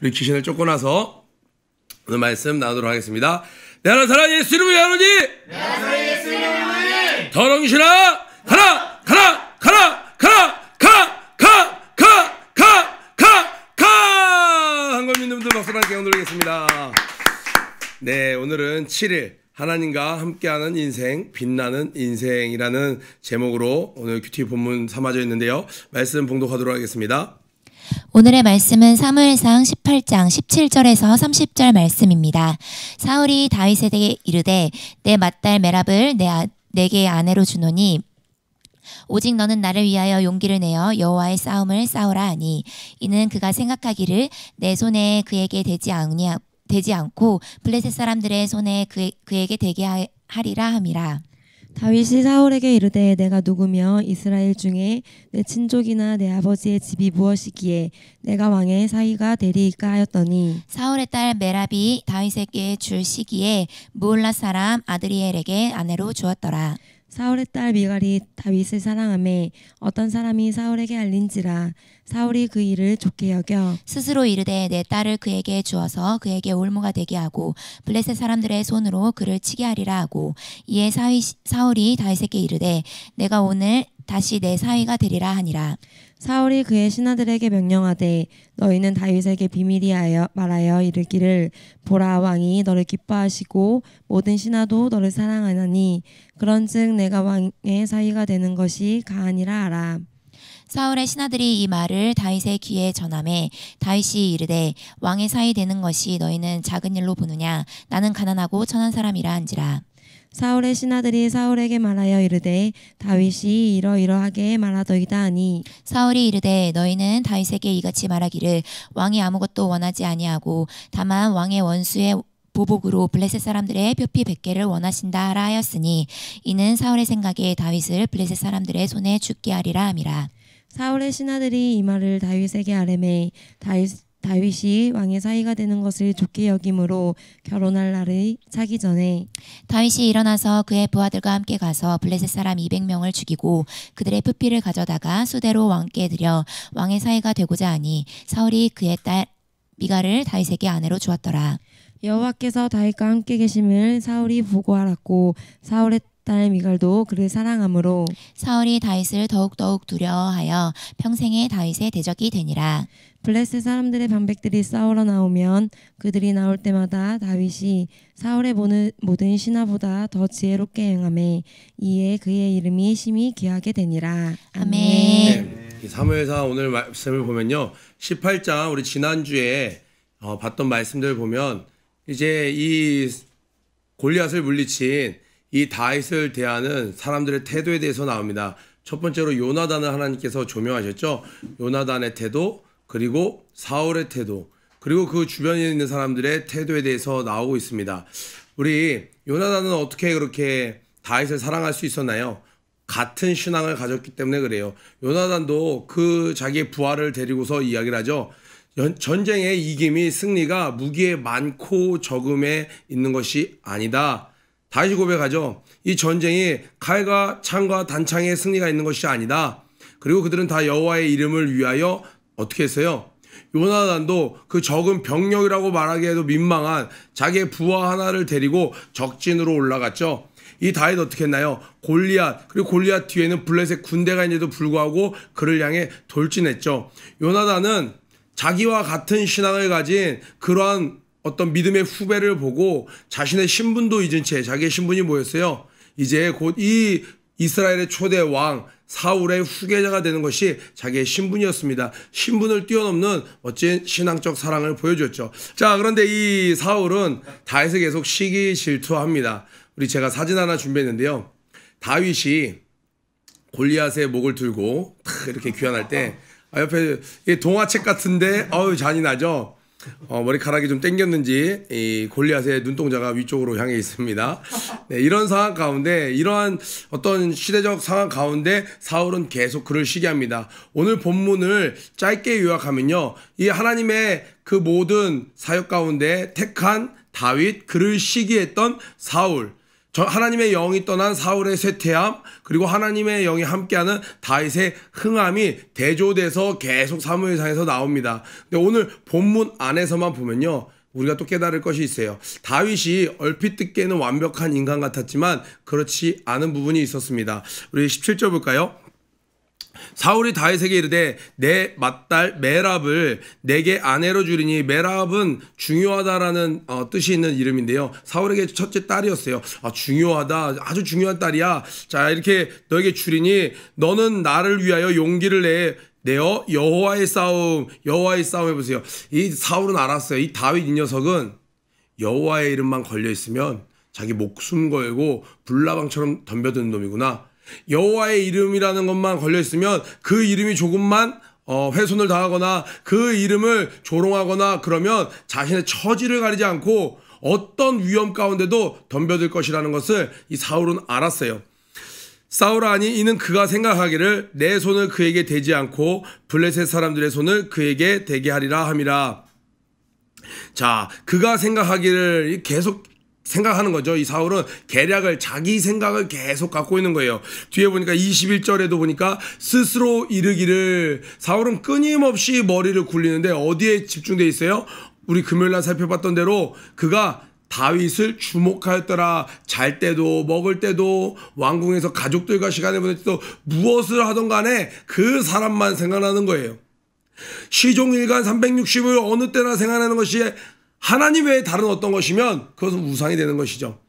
우리 귀신을 쫓고 나서 오늘 말씀 나누도록 하겠습니다. 내 하나 사랑 예수 이름으로 하노니 내 하나 사랑 예수 이름으로 하노니 더렁이시라 가라 가라 가라 가라 가 한걸 믿는 분들 박수로 함께 영드리겠습니다. 네, 오늘은 7일 하나님과 함께하는 인생, 빛나는 인생이라는 제목으로 오늘 큐티 본문 삼아져 있는데요. 말씀 봉독하도록 하겠습니다. 오늘의 말씀은 사무엘상 18장 17절에서 30절 말씀입니다. 사울이 다윗에게 이르되 내 맏딸 메랍을 내게 아내로 주노니 오직 너는 나를 위하여 용기를 내어 여호와의 싸움을 싸우라 하니 이는 그가 생각하기를 내 손에 그에게 되지 않고 블레셋 사람들의 손에 그에게 되게 하리라 함이라. 다윗이 사울에게 이르되 내가 누구며 이스라엘 중에 내 친족이나 내 아버지의 집이 무엇이기에 내가 왕의 사위가 되리이까 하였더니 사울의 딸 메랍이 다윗에게 줄 시기에 무올라 사람 아드리엘에게 아내로 주었더라. 사울의 딸 미갈이 다윗을 사랑하매 어떤 사람이 사울에게 알린지라 사울이 그 일을 좋게 여겨 스스로 이르되 내 딸을 그에게 주어서 그에게 올무가 되게 하고 블레셋 사람들의 손으로 그를 치게 하리라 하고 이에 사울이 다윗에게 이르되 내가 오늘 다시 내 사위가 되리라 하니라. 사울이 그의 신하들에게 명령하되 너희는 다윗에게 비밀히 말하여 이르기를 보라 왕이 너를 기뻐하시고 모든 신하도 너를 사랑하나니 그런즉 내가 왕의 사위가 되는 것이 가하니라 하라. 사울의 신하들이 이 말을 다윗의 귀에 전하매 다윗이 이르되 왕의 사위 되는 것이 너희는 작은 일로 보느냐 나는 가난하고 천한 사람이라 한지라. 사울의 신하들이 사울에게 말하여 이르되 다윗이 이러이러하게 말하더이다 하니 사울이 이르되 너희는 다윗에게 이같이 말하기를 왕이 아무것도 원하지 아니하고 다만 왕의 원수의 보복으로 블레셋 사람들의 표피 100개를 원하신다 하라 하였으니 이는 사울의 생각에 다윗을 블레셋 사람들의 손에 죽게 하리라 함이라. 사울의 신하들이 이 말을 다윗에게 아뢰매 다윗이 왕의 사위가 되는 것을 좋게 여김으로 결혼할 날을 차기 전에 다윗이 일어나서 그의 부하들과 함께 가서 블레셋 사람 200명을 죽이고 그들의 표피를 가져다가 수대로 왕께 드려 왕의 사위가 되고자 하니 사울이 그의 딸 미갈을 다윗에게 아내로 주었더라. 여호와께서 다윗과 함께 계심을 사울이 보고 알았고 사울의 딸 미갈도 그를 사랑하므로 사울이 다윗을 더욱 두려워하여 평생에 다윗의 대적이 되니라. 블레셋 사람들의 방백들이 싸우러 나오면 그들이 나올 때마다 다윗이 사울의 모든 신하보다 더 지혜롭게 행하매 이에 그의 이름이 심히 귀하게 되니라. 아멘. 네, 사무엘상 오늘 말씀을 보면요, 18장 우리 지난주에 봤던 말씀들을 보면 이제 이 골리앗을 물리친 이 다윗을 대하는 사람들의 태도에 대해서 나옵니다. 첫 번째로 요나단을 하나님께서 조명하셨죠. 요나단의 태도, 그리고 사울의 태도, 그리고 그 주변에 있는 사람들의 태도에 대해서 나오고 있습니다. 우리 요나단은 어떻게 그렇게 다윗을 사랑할 수 있었나요? 같은 신앙을 가졌기 때문에 그래요. 요나단도 그 자기의 부하를 데리고서 이야기를 하죠. 전쟁의 이김이 승리가 무기의 많고 적음에 있는 것이 아니다. 다윗이 고백하죠. 이 전쟁이 칼과 창과 단창의 승리가 있는 것이 아니다. 그리고 그들은 다 여호와의 이름을 위하여 어떻게 했어요? 요나단도 그 적은 병력이라고 말하기에도 민망한 자기의 부하 하나를 데리고 적진으로 올라갔죠. 이 다윗 어떻게 했나요? 골리앗, 그리고 골리앗 뒤에는 블레셋 군대가 있는데도 불구하고 그를 향해 돌진했죠. 요나단은 자기와 같은 신앙을 가진 그러한 어떤 믿음의 후배를 보고 자신의 신분도 잊은 채, 자기의 신분이 뭐였어요? 이제 곧 이 이스라엘의 초대 왕 사울의 후계자가 되는 것이 자기의 신분이었습니다. 신분을 뛰어넘는 멋진 신앙적 사랑을 보여줬죠. 자, 그런데 이 사울은 다윗을 계속 시기 질투합니다. 제가 사진 하나 준비했는데요. 다윗이 골리앗의 목을 들고 이렇게 귀환할 때 옆에 동화책 같은데 잔인하죠. 머리카락이 좀 당겼는지 이 골리앗의 눈동자가 위쪽으로 향해 있습니다. 네, 이런 상황 가운데, 이러한 어떤 시대적 상황 가운데 사울은 계속 그를 시기합니다. 오늘 본문을 짧게 요약하면요, 이 하나님의 그 모든 사역 가운데 택한 다윗, 그를 시기했던 사울, 하나님의 영이 떠난 사울의 쇠퇴함, 그리고 하나님의 영이 함께하는 다윗의 흥함이 대조돼서 계속 사무엘상에서 나옵니다. 근데 오늘 본문 안에서만 보면요, 우리가 또 깨달을 것이 있어요. 다윗이 얼핏 듣기에는 완벽한 인간 같았지만 그렇지 않은 부분이 있었습니다. 우리 17절 볼까요? 사울이 다윗에게 이르되 내 맏딸 메랍을 내게 아내로 주리니, 메랍은 중요하다라는 뜻이 있는 이름인데요. 사울에게 첫째 딸이었어요. 중요하다, 아주 중요한 딸이야. 자, 이렇게 너에게 주리니 너는 나를 위하여 용기를 내어 여호와의 싸움 해보세요. 이 사울은 알았어요. 이 다윗 이 녀석은 여호와의 이름만 걸려 있으면 자기 목숨 걸고 불나방처럼 덤벼드는 놈이구나. 여호와의 이름이라는 것만 걸려 있으면 그 이름이 조금만 훼손을 당하거나 그 이름을 조롱하거나 그러면 자신의 처지를 가리지 않고 어떤 위험 가운데도 덤벼들 것이라는 것을 이 사울은 알았어요. 사울아니 이는 그가 생각하기를 내 손을 그에게 대지 않고 블레셋 사람들의 손을 그에게 대게 하리라 함이라. 자, 그가 생각하기를 계속 생각하는 거죠. 이 사울은 계략을, 자기 생각을 계속 갖고 있는 거예요. 뒤에 보니까 21절에도 보니까 스스로 이르기를, 사울은 끊임없이 머리를 굴리는데 어디에 집중되어 있어요? 우리 금요일날 살펴봤던 대로 그가 다윗을 주목하였더라. 잘 때도 먹을 때도 왕궁에서 가족들과 시간을 보낼 때도 무엇을 하던 간에 그 사람만 생각나는 거예요. 시종일관 360을 어느 때나 생각하는 것이 하나님 외에 다른 어떤 것이면 그것은 우상이 되는 것이죠.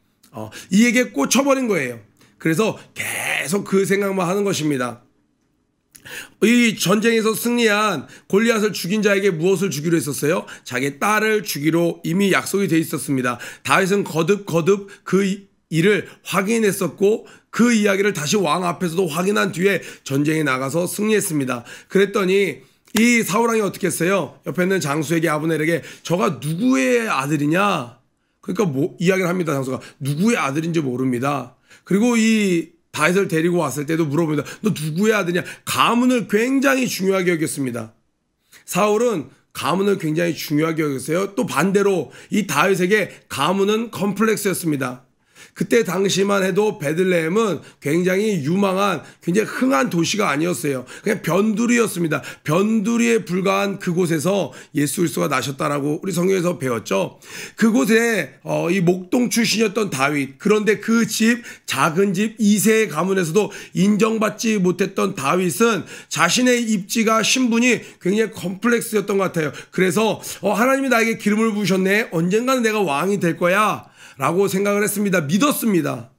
이에게 꽂혀버린 거예요. 그래서 계속 그 생각만 하는 것입니다. 이 전쟁에서 승리한 골리앗을 죽인 자에게 무엇을 주기로 했었어요? 자기 딸을 주기로 이미 약속이 돼 있었습니다. 다윗은 거듭 그 일을 확인했었고 그 이야기를 다시 왕 앞에서도 확인한 뒤에 전쟁에 나가서 승리했습니다. 그랬더니 이 사울왕이 어떻게 했어요? 옆에 있는 장수에게, 아브넬에게 저가 누구의 아들이냐? 그러니까 이야기를 합니다. 장수가 누구의 아들인지 모릅니다. 그리고 이 다윗을 데리고 왔을 때도 물어봅니다. 너 누구의 아들이냐? 가문을 굉장히 중요하게 여겼습니다. 사울은 가문을 굉장히 중요하게 여겼어요. 또 반대로 이 다윗에게 가문은 컴플렉스였습니다. 그때 당시만 해도 베들레헴은 굉장히 유망한, 굉장히 흥한 도시가 아니었어요. 그냥 변두리였습니다. 변두리에 불과한 그곳에서 예수 그리스도가 나셨다라고 우리 성경에서 배웠죠. 그곳에 이 목동 출신이었던 다윗, 그런데 그 집, 작은 집 이세의 가문에서도 인정받지 못했던 다윗은 자신의 입지가, 신분이 굉장히 컴플렉스였던 것 같아요. 그래서 하나님이 나에게 기름을 부으셨네, 언젠가는 내가 왕이 될 거야 라고 생각을 했습니다. 믿었습니다.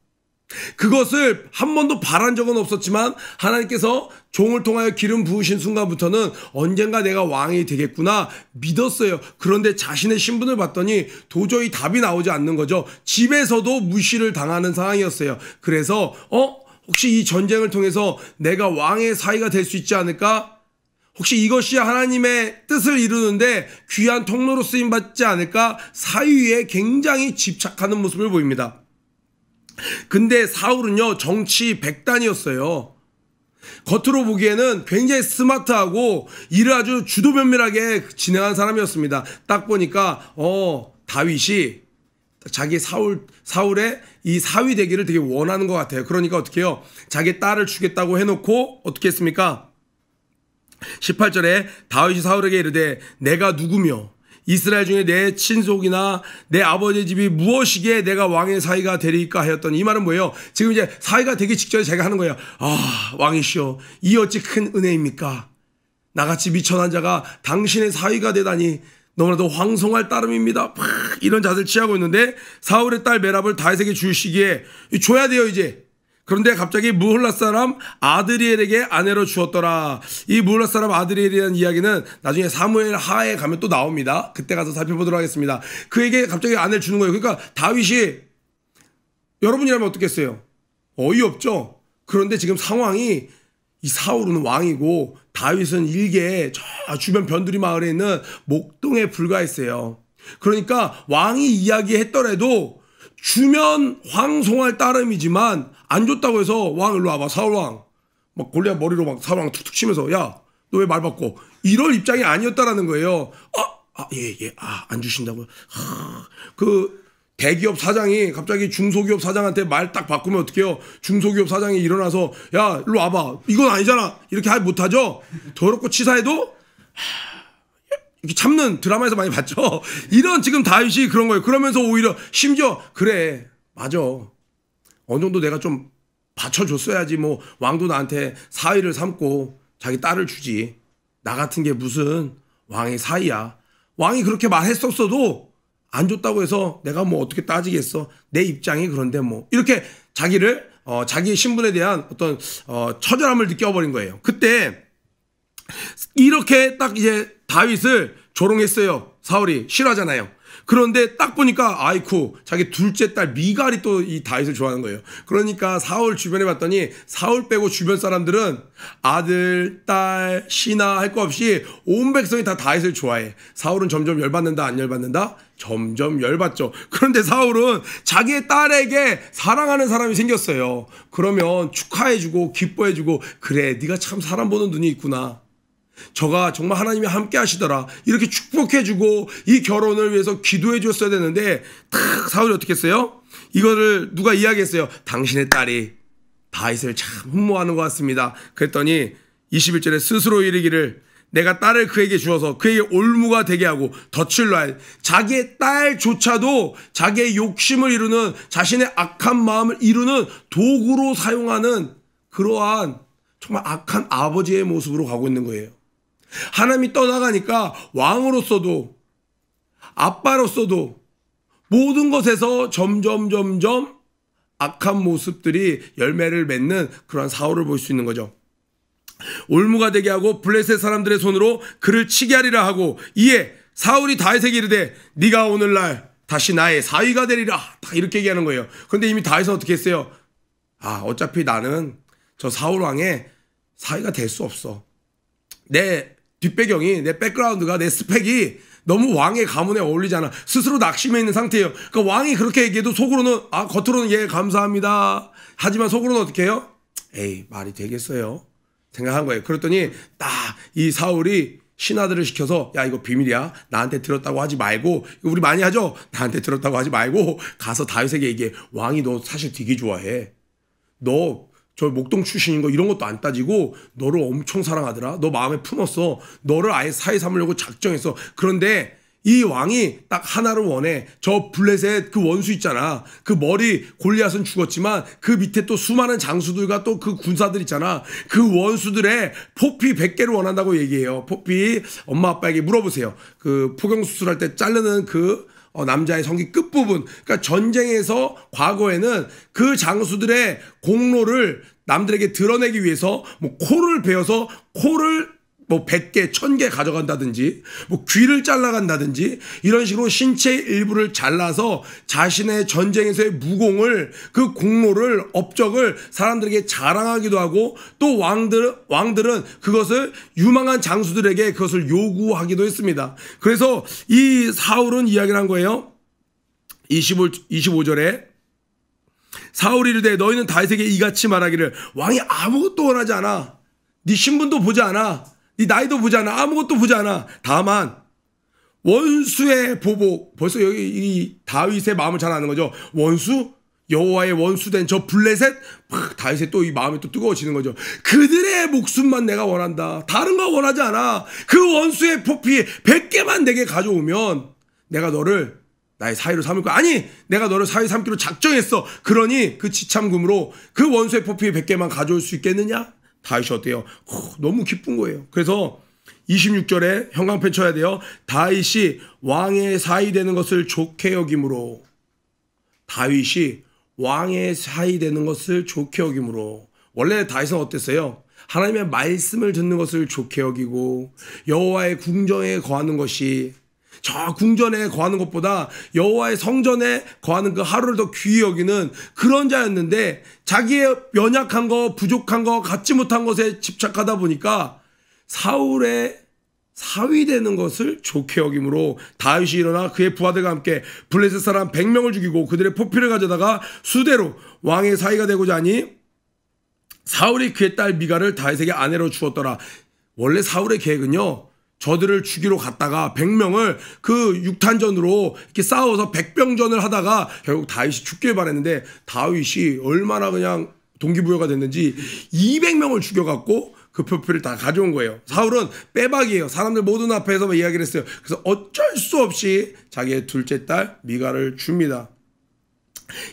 그것을 한 번도 바란 적은 없었지만 하나님께서 종을 통하여 기름 부으신 순간부터는 언젠가 내가 왕이 되겠구나 믿었어요. 그런데 자신의 신분을 봤더니 도저히 답이 나오지 않는 거죠. 집에서도 무시를 당하는 상황이었어요. 그래서 혹시 이 전쟁을 통해서 내가 왕의 사위가 될 수 있지 않을까? 혹시 이것이 하나님의 뜻을 이루는데 귀한 통로로 쓰임받지 않을까? 사위에 굉장히 집착하는 모습을 보입니다. 근데 사울은요, 정치 백단이었어요. 겉으로 보기에는 굉장히 스마트하고 일을 아주 주도면밀하게 진행한 사람이었습니다. 딱 보니까 다윗이 자기 사울의 이 사위 되기를 되게 원하는 것 같아요. 그러니까 어떻게 해요? 자기 딸을 주겠다고 해놓고 어떻게 했습니까? 18절에 다윗이 사울에게 이르되 내가 누구며 이스라엘 중에 내 친속이나 내 아버지 집이 무엇이기에 내가 왕의 사위가 되리까 하였더니, 이 말은 뭐예요? 지금 이제 사위가 되기 직전에 제가 하는 거예요. 왕이시여, 이 어찌 큰 은혜입니까? 나같이 미천한 자가 당신의 사위가 되다니 너무나도 황송할 따름입니다. 이런 자세를 취하고 있는데 사울의 딸 메랍을 다윗에게 주시기에 줘야 돼요 이제. 그런데 갑자기 무홀라 사람 아드리엘에게 아내로 주었더라. 이 무홀라 사람 아드리엘이라는 이야기는 나중에 사무엘 하에 가면 또 나옵니다. 그때 가서 살펴보도록 하겠습니다. 그에게 갑자기 아내를 주는 거예요. 그러니까 다윗이, 여러분이라면 어떻겠어요? 어이없죠. 그런데 지금 상황이, 이 사울은 왕이고 다윗은 일개 저 주변 변두리 마을에 있는 목동에 불과했어요. 그러니까 왕이 이야기했더라도 주면 황송할 따름이지만 안 줬다고 해서 왕 일로 와봐, 사울왕, 막 골리앗 머리로 막 사울왕 툭툭 치면서 야 너 왜 말 바꿔, 이럴 입장이 아니었다라는 거예요. 안 주신다고요? 그 대기업 사장이 갑자기 중소기업 사장한테 말 딱 바꾸면 어떡해요? 중소기업 사장이 일어나서 야 일로 와봐. 이건 아니잖아. 이렇게 못하죠. 더럽고 치사해도 이렇게 참는 드라마에서 많이 봤죠. 이런 지금 다윗이 그런 거예요. 그러면서 오히려 심지어 그래 맞아. 어느 정도 내가 좀 받쳐줬어야지 뭐 왕도 나한테 사위를 삼고 자기 딸을 주지. 나 같은 게 무슨 왕의 사위야. 왕이 그렇게 말했었어도 안 줬다고 해서 내가 뭐 어떻게 따지겠어. 내 입장이 그런데 뭐 이렇게 자기를 자기의 신분에 대한 어떤 처절함을 느껴버린 거예요. 그때 이렇게 딱 이제 다윗을 조롱했어요. 사울이 싫어하잖아요. 그런데 딱 보니까 아이쿠 자기 둘째 딸 미갈이 또 이 다윗을 좋아하는 거예요. 그러니까 사울 주변에 봤더니 사울 빼고 주변 사람들은 아들, 딸, 신하 할 거 없이 온 백성이 다 다윗을 좋아해. 사울은 점점 열받는다 안 열받는다? 점점 열받죠. 그런데 사울은 자기의 딸에게 사랑하는 사람이 생겼어요. 그러면 축하해주고 기뻐해주고 그래 네가 참 사람 보는 눈이 있구나. 저가 정말 하나님이 함께 하시더라. 이렇게 축복해주고 이 결혼을 위해서 기도해 줬어야 되는데 탁 사울이 어떻게 했어요? 이거를 누가 이야기했어요. 당신의 딸이 다윗을 참 흠모하는 것 같습니다. 그랬더니 21절에 스스로 이르기를 내가 딸을 그에게 주어서 그에게 올무가 되게 하고 덫을 놔야 자기의 딸조차도 자기의 욕심을 이루는 자신의 악한 마음을 이루는 도구로 사용하는 그러한 정말 악한 아버지의 모습으로 가고 있는 거예요. 하나님이 떠나가니까 왕으로서도 아빠로서도 모든 것에서 점점 악한 모습들이 열매를 맺는 그러한 사울을 볼 수 있는 거죠. 올무가 되게 하고 블레셋 사람들의 손으로 그를 치게 하리라 하고 이에 사울이 다윗에게 이르되 네가 오늘날 다시 나의 사위가 되리라 다 이렇게 얘기하는 거예요. 그런데 이미 다윗은 어떻게 했어요? 어차피 나는 저 사울 왕의 사위가 될 수 없어. 내 뒷배경이 내 백그라운드가 내 스펙이 너무 왕의 가문에 어울리지 않아. 스스로 낙심해 있는 상태예요. 그러니까 왕이 그렇게 얘기해도 속으로는 겉으로는 예 감사합니다. 하지만 속으로는 어떻게 해요? 에이 말이 되겠어요. 생각한 거예요. 그랬더니 딱 이 사울이 신하들을 시켜서 야 이거 비밀이야. 나한테 들었다고 하지 말고 우리 많이 하죠. 나한테 들었다고 하지 말고 가서 다윗에게 얘기해. 왕이 너 사실 되게 좋아해. 너 저 목동 출신인 거 이런 것도 안 따지고 너를 엄청 사랑하더라. 너 마음에 품었어. 너를 아예 사위 삼으려고 작정했어. 그런데 이 왕이 딱 하나를 원해. 저 블레셋 그 원수 있잖아. 그 머리 골리앗은 죽었지만 그 밑에 또 수많은 장수들과 또 그 군사들 있잖아. 그 원수들의 포피 100개를 원한다고 얘기해요. 포피 엄마 아빠에게 물어보세요. 그 포경 수술할 때 자르는 그 남자의 성기 끝부분. 그러니까 전쟁에서 과거에는 그 장수들의 공로를 남들에게 드러내기 위해서 뭐 코를 베어서 코를 뭐 100개, 1000개 가져간다든지 뭐 귀를 잘라간다든지 이런 식으로 신체의 일부를 잘라서 자신의 전쟁에서의 무공을 그 공로를 업적을 사람들에게 자랑하기도 하고 또 왕들은 그것을 유망한 장수들에게 그것을 요구하기도 했습니다. 그래서 이 사울은 이야기를 한 거예요. 25절에 사울이 이르되 너희는 다윗에게 이같이 말하기를 왕이 아무것도 원하지 않아. 네 신분도 보지 않아. 네 나이도 보지 않아. 아무것도 보지 않아. 다만 원수의 보복. 벌써 여기 이 다윗의 마음을 잘 아는 거죠. 원수? 여호와의 원수된 저 블레셋? 다윗의 또 이 마음이 또 뜨거워지는 거죠. 그들의 목숨만 내가 원한다. 다른 거 원하지 않아. 그 원수의 포피 100개만 내게 가져오면 내가 너를 나의 사위로 삼을 거야. 아니 내가 너를 사위 삼기로 작정했어. 그러니 그 지참금으로 그 원수의 포피 100개만 가져올 수 있겠느냐? 다윗이 어때요? 너무 기쁜 거예요. 그래서 26절에 형광펜 쳐야 돼요. 다윗이 왕의 사위 되는 것을 좋게 여김으로 다윗이 왕의 사위 되는 것을 좋게 여김으로 원래 다윗은 어땠어요? 하나님의 말씀을 듣는 것을 좋게 여기고 여호와의 궁정에 거하는 것이 저 궁전에 거하는 것보다 여호와의 성전에 거하는 그 하루를 더 귀히 여기는 그런 자였는데 자기의 연약한 거 부족한 거 갖지 못한 것에 집착하다 보니까 사울의 사위 되는 것을 좋게 여김으로 다윗이 일어나 그의 부하들과 함께 블레셋 사람 100명을 죽이고 그들의 포피를 가져다가 수대로 왕의 사위가 되고자 하니 사울이 그의 딸 미갈을 다윗에게 아내로 주었더라. 원래 사울의 계획은요 저들을 죽이러 갔다가 100명을 그 육탄전으로 이렇게 싸워서 백병전을 하다가 결국 다윗이 죽길 바랬는데 다윗이 얼마나 그냥 동기부여가 됐는지 200명을 죽여갖고 그 표표를 다 가져온 거예요. 사울은 빼박이에요. 사람들 모든 앞에서 막 이야기를 했어요. 그래서 어쩔 수 없이 자기의 둘째 딸 미가를 줍니다.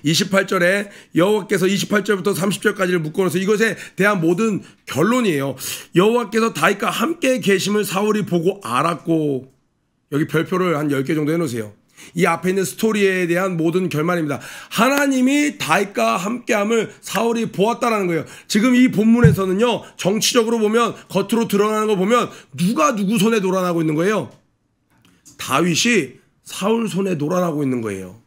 28절에 여호와께서 28절부터 30절까지를 묶어놓아서 이것에 대한 모든 결론이에요. 여호와께서 다윗과 함께 계심을 사울이 보고 알았고, 여기 별표를 한 10개 정도 해놓으세요. 이 앞에 있는 스토리에 대한 모든 결말입니다. 하나님이 다윗과 함께함을 사울이 보았다라는 거예요. 지금 이 본문에서는요, 정치적으로 보면, 겉으로 드러나는 거 보면 누가 누구 손에 놀아나고 있는 거예요? 다윗이 사울 손에 놀아나고 있는 거예요.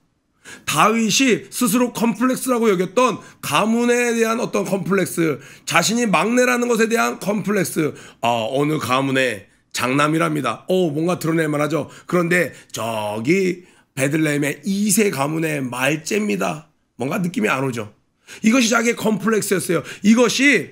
다윗이 스스로 컴플렉스라고 여겼던 가문에 대한 어떤 컴플렉스, 자신이 막내라는 것에 대한 컴플렉스, 어느 가문의 장남이랍니다. 뭔가 드러낼 만하죠. 그런데 저기 베들레헴의 2세 가문의 말째입니다. 뭔가 느낌이 안 오죠. 이것이 자기의 컴플렉스였어요. 이것이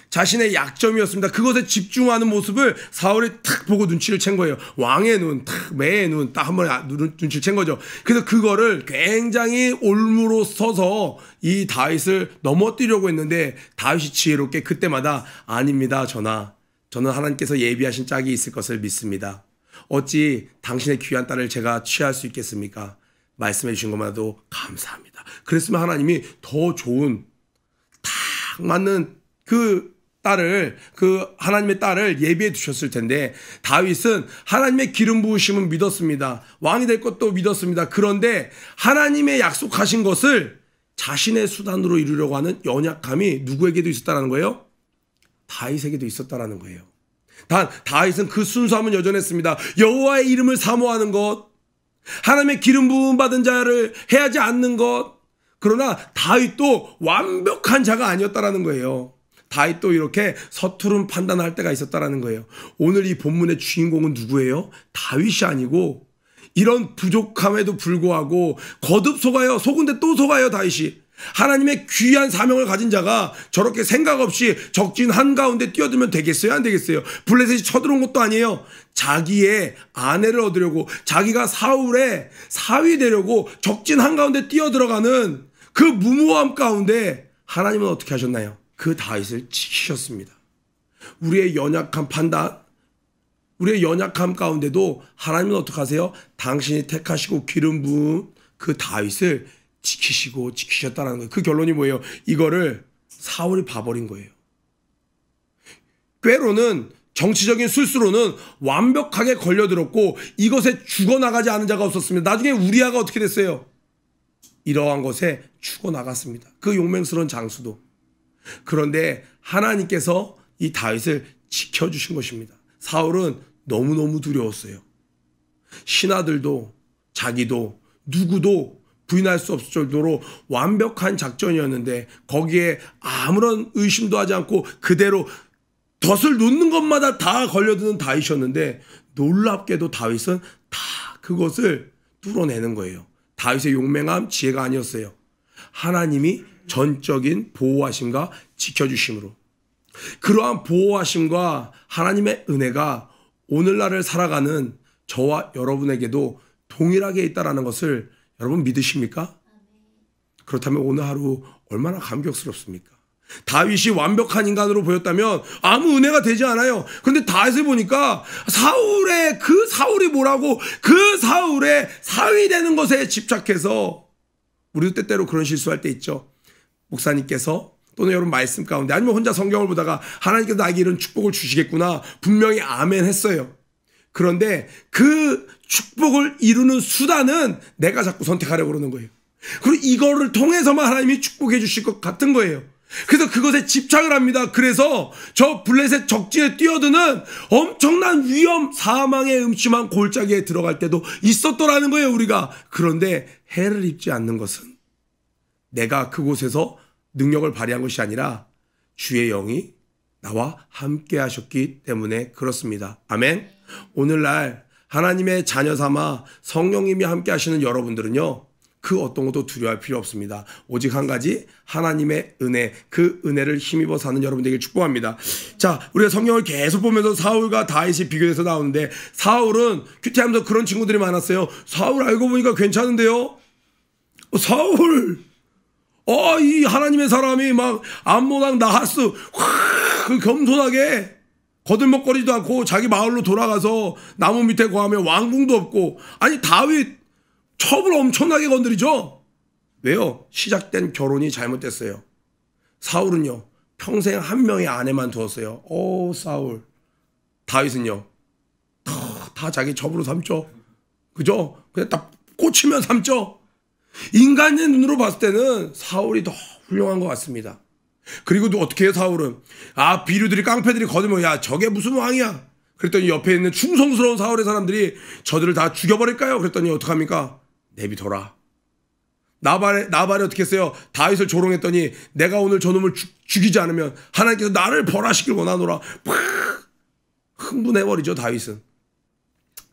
자신의 약점이었습니다. 그것에 집중하는 모습을 사울이 탁 보고 눈치를 챈 거예요. 왕의 눈, 탁 매의 눈, 딱 한 번에 눈치를 챈 거죠. 그래서 그거를 굉장히 올무로 서서 이 다윗을 넘어뜨리려고 했는데 다윗이 지혜롭게 그때마다 아닙니다, 저는 하나님께서 예비하신 짝이 있을 것을 믿습니다. 어찌 당신의 귀한 딸을 제가 취할 수 있겠습니까? 말씀해 주신 것만도 감사합니다. 그랬으면 하나님이 더 좋은 딱 맞는 그 하나님의 딸을 예비해 두셨을 텐데, 다윗은 하나님의 기름 부으심은 믿었습니다. 왕이 될 것도 믿었습니다. 그런데 하나님의 약속하신 것을 자신의 수단으로 이루려고 하는 연약함이 누구에게도 있었다는 거예요? 다윗에게도 있었다라는 거예요. 단 다윗은 그 순수함은 여전했습니다. 여호와의 이름을 사모하는 것, 하나님의 기름 부음 받은 자를 해하지 않는 것. 그러나 다윗도 완벽한 자가 아니었다라는 거예요. 다윗도 이렇게 서투른 판단할 때가 있었다라는 거예요. 오늘 이 본문의 주인공은 누구예요? 다윗이 아니고, 이런 부족함에도 불구하고 거듭 속은데 또 속아요. 다윗이 하나님의 귀한 사명을 가진 자가 저렇게 생각 없이 적진 한가운데 뛰어들면 되겠어요? 안 되겠어요? 블레셋이 쳐들어온 것도 아니에요. 자기의 아내를 얻으려고, 자기가 사울의 사위 되려고 적진 한가운데 뛰어들어가는 그 무모함 가운데 하나님은 어떻게 하셨나요? 그 다윗을 지키셨습니다. 우리의 연약한 판단, 우리의 연약함 가운데도 하나님은 어떻게 하세요? 당신이 택하시고 기름 부은 그 다윗을 지키셨다는 거예요. 그 결론이 뭐예요? 이거를 사울이 봐버린 거예요. 꾀로는, 정치적인 술수로는 완벽하게 걸려들었고 이것에 죽어나가지 않은 자가 없었습니다. 나중에 우리아가 어떻게 됐어요? 이러한 것에 죽어나갔습니다. 그 용맹스러운 장수도. 그런데 하나님께서 이 다윗을 지켜주신 것입니다. 사울은 너무너무 두려웠어요. 신하들도 자기도 누구도 부인할 수 없을 정도로 완벽한 작전이었는데 거기에 아무런 의심도 하지 않고 그대로 덫을 놓는 것마다 다 걸려드는 다윗이었는데, 놀랍게도 다윗은 다 그것을 뚫어내는 거예요. 다윗의 용맹함, 지혜가 아니었어요. 하나님이 전적인 보호하심과 지켜주심으로. 그러한 보호하심과 하나님의 은혜가 오늘날을 살아가는 저와 여러분에게도 동일하게 있다는 것을 여러분 믿으십니까? 그렇다면 오늘 하루 얼마나 감격스럽습니까? 다윗이 완벽한 인간으로 보였다면 아무 은혜가 되지 않아요. 그런데 다윗을 보니까 사울이 뭐라고, 그 사울의 사위 되는 것에 집착해서, 우리도 때때로 그런 실수할 때 있죠. 목사님께서 또는 여러분 말씀 가운데 아니면 혼자 성경을 보다가 하나님께서 나에게 이런 축복을 주시겠구나 분명히 아멘 했어요. 그런데 그 축복을 이루는 수단은 내가 자꾸 선택하려고 그러는 거예요. 그리고 이거를 통해서만 하나님이 축복해 주실 것 같은 거예요. 그래서 그것에 집착을 합니다. 그래서 저 블레셋 적진에 뛰어드는 엄청난 위험, 사망의 음침한 골짜기에 들어갈 때도 있었더라는 거예요, 우리가. 그런데 해를 입지 않는 것은 내가 그곳에서 능력을 발휘한 것이 아니라 주의 영이 나와 함께 하셨기 때문에 그렇습니다. 아멘. 오늘날 하나님의 자녀 삼아 성령님이 함께 하시는 여러분들은요, 그 어떤 것도 두려워할 필요 없습니다. 오직 한 가지, 하나님의 은혜, 그 은혜를 힘입어 사는 여러분 되길 축복합니다. 자, 우리가 성경을 계속 보면서 사울과 다윗이 비교돼서 나오는데, 사울은 큐티하면서 그런 친구들이 많았어요. 사울 알고 보니까 괜찮은데요? 사울, 이 하나님의 사람이 막 암모당 나하스 겸손하게 거들먹거리지도 않고 자기 마을로 돌아가서 나무 밑에 거하며 왕궁도 없고, 아니 다윗 첩을 엄청나게 건드리죠. 왜요? 시작된 결혼이 잘못됐어요. 사울은요 평생 한 명의 아내만 두었어요. 사울. 다윗은요 다 자기 첩으로 삼죠. 그죠? 그냥 딱 꽂히면 삼죠. 인간의 눈으로 봤을 때는 사울이 더 훌륭한 것 같습니다. 그리고 또 어떻게 해요? 사울은 비류들이 깡패들이 거들면 야 저게 무슨 왕이야? 그랬더니 옆에 있는 충성스러운 사울의 사람들이 저들을 다 죽여버릴까요? 그랬더니 어떡합니까? 내비둬라. 나발이 어떻게 했어요? 다윗을 조롱했더니 내가 오늘 저놈을 죽이지 않으면 하나님께서 나를 벌하시길 원하노라. 팍 흥분해버리죠 다윗은.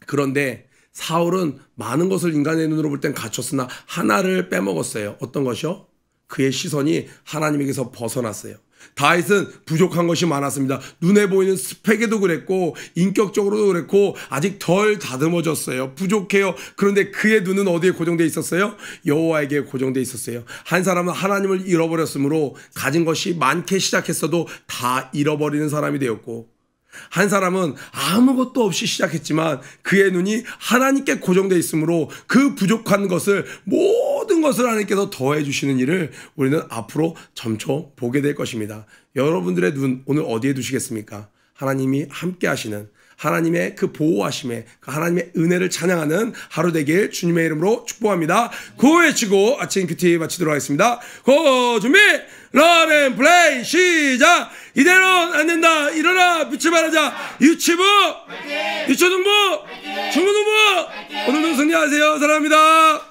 그런데 사울은 많은 것을 인간의 눈으로 볼 땐 갖췄으나 하나를 빼먹었어요. 어떤 것이요? 그의 시선이 하나님에게서 벗어났어요. 다윗은 부족한 것이 많았습니다. 눈에 보이는 스펙에도 그랬고 인격적으로도 그랬고 아직 덜 다듬어졌어요. 부족해요. 그런데 그의 눈은 어디에 고정되어 있었어요? 여호와에게 고정되어 있었어요. 한 사람은 하나님을 잃어버렸으므로 가진 것이 많게 시작했어도 다 잃어버리는 사람이 되었고, 한 사람은 아무것도 없이 시작했지만 그의 눈이 하나님께 고정되어 있으므로 그 부족한 것을 모든 것을 하나님께서 더해 주시는 일을 우리는 앞으로 점점 보게 될 것입니다. 여러분들의 눈 오늘 어디에 두시겠습니까? 하나님이 함께 하시는 하나님의 그 보호하심에 그 하나님의 은혜를 찬양하는 하루 되길 주님의 이름으로 축복합니다. 구호 외치고 아침 큐티 마치도록 하겠습니다. 고 준비 런앤 플레이 시작. 이대로는 안 된다. 일어나 빛을 발하자. 유치부 유초등부 중고등부 오늘도 승리하세요. 사랑합니다.